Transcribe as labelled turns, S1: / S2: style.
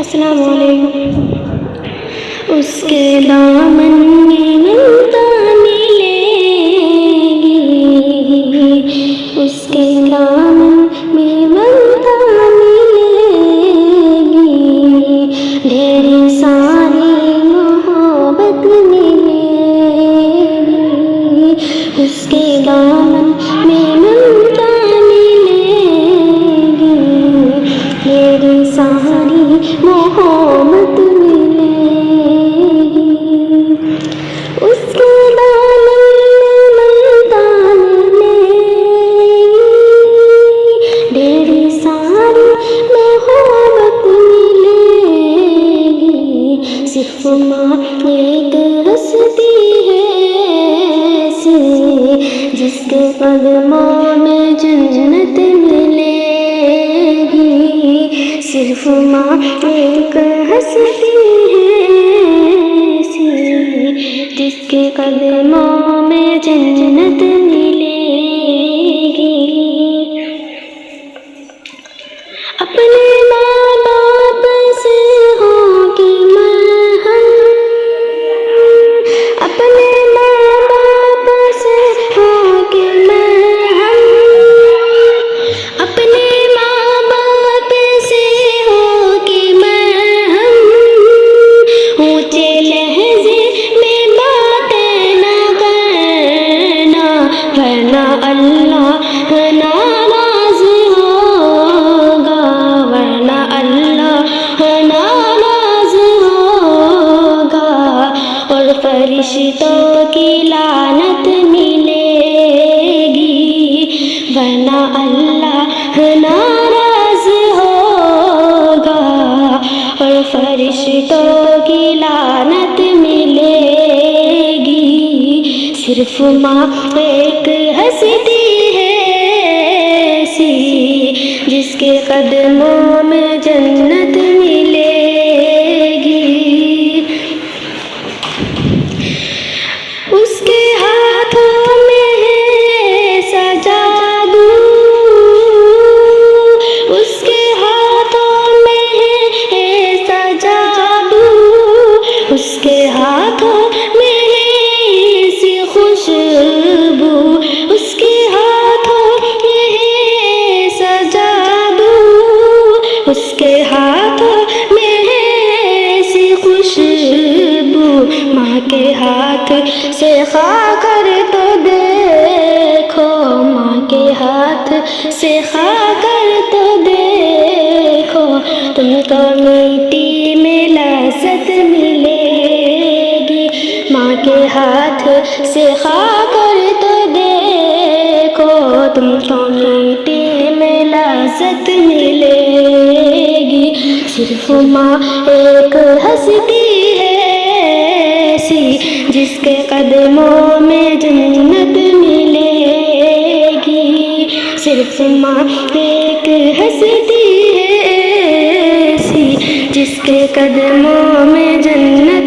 S1: السلام علیکم۔ اس کے دامن میں ملتا ملے گی، اس کے دامن میں ملتا ملے گی، ڈھیر ساری محبت ملے گی، اس کے دامن میں ملتا ملے گی، ڈھیر ساری محبت ملے گی، اس کے دامن میں ملتا ملے گی، ڈھیر ساری محبت ملے گی، صرف ماں ایک ہستی ہے ایسی جس کے قدموں میں جنت ملے گی، صرف ماں ایک ہستی ہے ایسی جس کے قدموں میں جنت ملے گی، اپنے ماں باپ سے ہوگی مرہم، اپنے ماں باپ سے ہوگی مرہم، اپنے ماں باپ سے ہوگی مرہم، اونچے لہجے میں باتیں نہ کرنا ورنہ اللہ ناراض ہوگا، ورنہ اللہ ناراض ہوگا، اور فرشتوں کی لعنت ملے گی، ورنہ اللہ ناراض ہوگا، اور فرشتوں کی لعنت ملے گی، صرف ماں ایک ہستی ہے ایسی جس کے قدموں میں جنت ملے گی، اس کے ہاتھوں میں ہے سجادو، اس کے ہاتھوں میں ہے سجادو، اس کے ہاتھوں میں ہے ایسی خوشبو، اس کے ہاتھوں میں ہے سجادو، اس کے ہاتھوں میں ہے ایسی خوشبو، ماں کے ہاتھ سے کھا کر تو دیکھو، ماں کے ہاتھ سے کھا کر تو دیکھو، تم کو میٹھی میں لذت ملے گی، ماں کے ہاتھ سے کھا کر تو دیکھو، تم کو میٹھی میں لذت ملے گی، صرف ماں ایک ہستی ہے ایسی جس کے قدموں میں جنت ملے گی، صرف ماں ایک ہستی ہے ایسی جس کے قدموں میں جنت